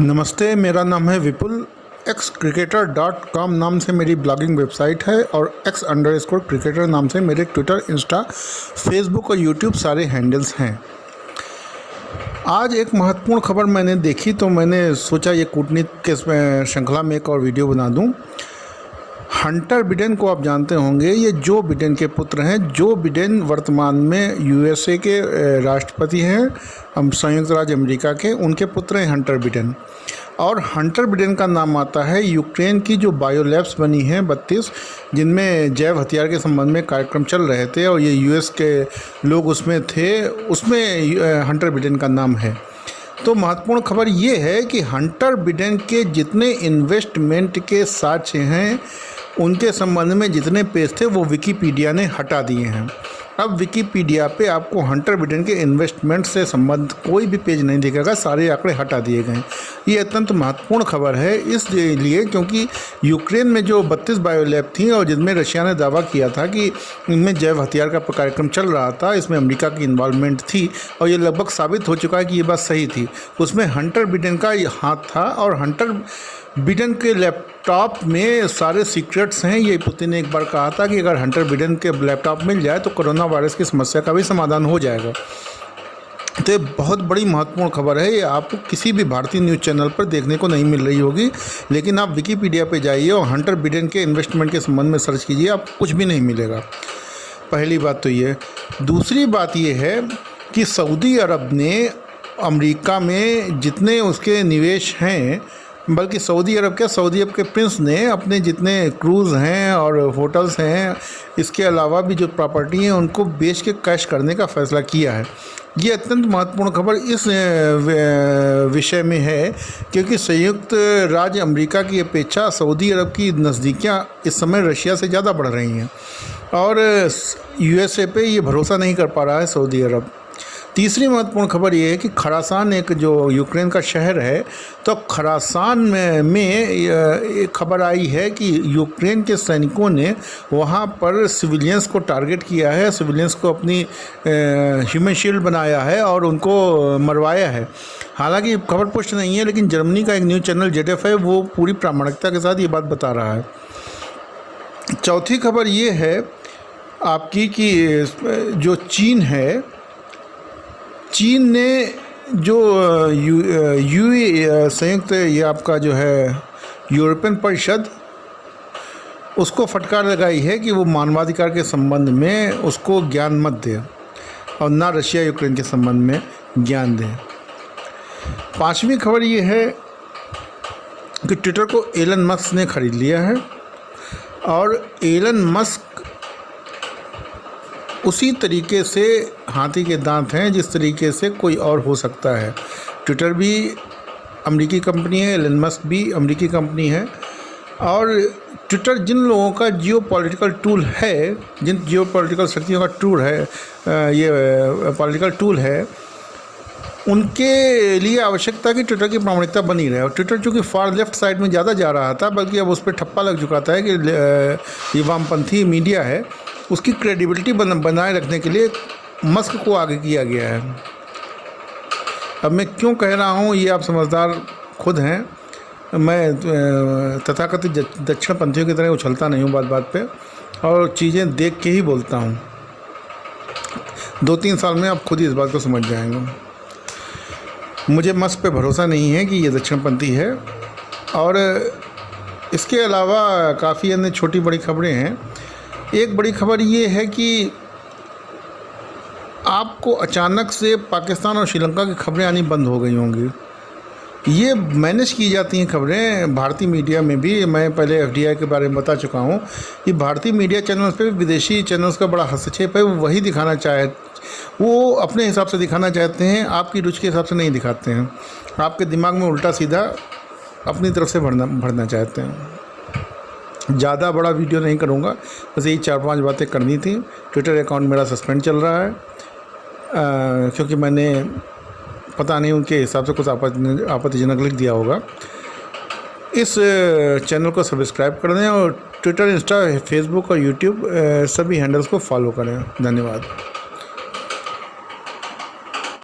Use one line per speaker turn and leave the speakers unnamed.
नमस्ते, मेरा नाम है विपुल। xcricketer.com नाम से मेरी ब्लॉगिंग वेबसाइट है और x_cricketer नाम से मेरे ट्विटर, इंस्टा, फेसबुक और यूट्यूब सारे हैंडल्स हैं। आज एक महत्वपूर्ण खबर मैंने देखी तो मैंने सोचा ये कूटनीति के श्रृंखला में एक और वीडियो बना दूं। हंटर बिडेन को आप जानते होंगे, ये जो बिडेन के पुत्र हैं। जो बिडेन वर्तमान में यूएसए के राष्ट्रपति हैं, हम संयुक्त राज्य अमेरिका के, उनके पुत्र हैं हंटर बिडेन। और हंटर बिडेन का नाम आता है यूक्रेन की जो बायोलैब्स बनी हैं 32, जिनमें जैव हथियार के संबंध में कार्यक्रम चल रहे थे और ये यूएस के लोग उसमें थे, उसमें हंटर बिडेन का नाम है। तो महत्वपूर्ण खबर ये है कि हंटर बिडेन के जितने इन्वेस्टमेंट के साक्ष्य हैं, उनके संबंध में जितने पेज थे वो विकिपीडिया ने हटा दिए हैं। अब विकिपीडिया पे आपको हंटर बिडेन के इन्वेस्टमेंट से संबंध कोई भी पेज नहीं दिखेगा, सारे आंकड़े हटा दिए गए। ये अत्यंत महत्वपूर्ण खबर है इसलिए क्योंकि यूक्रेन में जो 32 बायोलैब थी और जिनमें रशिया ने दावा किया था कि इनमें जैव हथियार का कार्यक्रम चल रहा था, इसमें अमेरिका की इन्वॉल्वमेंट थी और ये लगभग साबित हो चुका है कि ये बात सही थी। उसमें हंटर बिडेन का हाथ था और हंटर बिडेन के लैपटॉप में सारे सीक्रेट्स हैं। ये पुतिन ने एक बार कहा था कि अगर हंटर बिडेन के लैपटॉप मिल जाए तो कोरोना वायरस की समस्या का भी समाधान हो जाएगा। तो ये बहुत बड़ी महत्वपूर्ण खबर है। ये आपको किसी भी भारतीय न्यूज़ चैनल पर देखने को नहीं मिल रही होगी, लेकिन आप विकिपीडिया पे जाइए और हंटर बिडेन के इन्वेस्टमेंट के संबंध में सर्च कीजिए, आपको कुछ भी नहीं मिलेगा। पहली बात तो ये। दूसरी बात ये है कि सऊदी अरब ने अमेरिका में जितने उसके निवेश हैं, बल्कि सऊदी अरब के प्रिंस ने अपने जितने क्रूज़ हैं और होटल्स हैं, इसके अलावा भी जो प्रॉपर्टी हैं, उनको बेच के कैश करने का फ़ैसला किया है। ये अत्यंत महत्वपूर्ण खबर इस विषय में है क्योंकि संयुक्त राज्य अमेरिका की अपेक्षा सऊदी अरब की नज़दीकियाँ इस समय रशिया से ज़्यादा बढ़ रही हैं और यूएसए पे ये भरोसा नहीं कर पा रहा है सऊदी अरब। तीसरी महत्वपूर्ण खबर ये है कि खरासान एक जो यूक्रेन का शहर है, तो खरासान में एक खबर आई है कि यूक्रेन के सैनिकों ने वहाँ पर सिविलियंस को टारगेट किया है, सिविलियंस को अपनी ह्यूमन शील्ड बनाया है और उनको मरवाया है। हालांकि खबर पुष्ट नहीं है, लेकिन जर्मनी का एक न्यूज़ चैनल ZDF है, वो पूरी प्रामाणिकता के साथ ये बात बता रहा है। चौथी खबर ये है आपकी कि जो चीन है, चीन ने जो संयुक्त ये आपका जो है यूरोपियन परिषद, उसको फटकार लगाई है कि वो मानवाधिकार के संबंध में उसको ज्ञान मत दे और ना रशिया यूक्रेन के संबंध में ज्ञान दे। पांचवी खबर ये है कि ट्विटर को एलन मस्क ने खरीद लिया है और एलन मस्क उसी तरीके से हाथी के दांत हैं जिस तरीके से कोई और हो सकता है। ट्विटर भी अमेरिकी कंपनी है, एलन मस्क भी अमेरिकी कंपनी है और ट्विटर जिन लोगों का जियोपॉलिटिकल टूल है, जिन जियोपॉलिटिकल शक्तियों का टूल है, ये पॉलिटिकल टूल है, उनके लिए आवश्यकता कि ट्विटर की प्रामाणिकता बनी रहे। और ट्विटर चूँकि फार लेफ्ट साइड में ज़्यादा जा रहा था, बल्कि अब उस पर ठप्पा लग चुका था कि ये वामपंथी मीडिया है, उसकी क्रेडिबिलिटी बनाए रखने के लिए मस्क को आगे किया गया है। अब मैं क्यों कह रहा हूँ ये आप समझदार खुद हैं। मैं तथाकथित दक्षिणपंथियों की तरह उछलता नहीं हूँ बात बात पे, और चीज़ें देख के ही बोलता हूँ। 2-3 साल में आप खुद ही इस बात को समझ जाएंगे। मुझे मस्क पे भरोसा नहीं है कि ये दक्षिणपंथी है। और इसके अलावा काफ़ी अन्य छोटी बड़ी खबरें हैं। एक बड़ी खबर ये है कि आपको अचानक से पाकिस्तान और श्रीलंका की खबरें आनी बंद हो गई होंगी। ये मैनेज की जाती हैं खबरें भारतीय मीडिया में भी। मैं पहले FDI के बारे में बता चुका हूँ कि भारतीय मीडिया चैनल्स पे विदेशी चैनल्स का बड़ा हस्तक्षेप है। वो वही दिखाना वो अपने हिसाब से दिखाना चाहते हैं, आपकी रुचि के हिसाब से नहीं दिखाते हैं। आपके दिमाग में उल्टा सीधा अपनी तरफ से भरना चाहते हैं। ज़्यादा बड़ा वीडियो नहीं करूँगा, बस यही 4-5 बातें करनी थी। ट्विटर अकाउंट मेरा सस्पेंड चल रहा है क्योंकि मैंने पता नहीं उनके हिसाब से कुछ आपत्तिजनक लिख दिया होगा। इस चैनल को सब्सक्राइब कर दें और ट्विटर, इंस्टा, फेसबुक और यूट्यूब सभी हैंडल्स को फॉलो करें। धन्यवाद।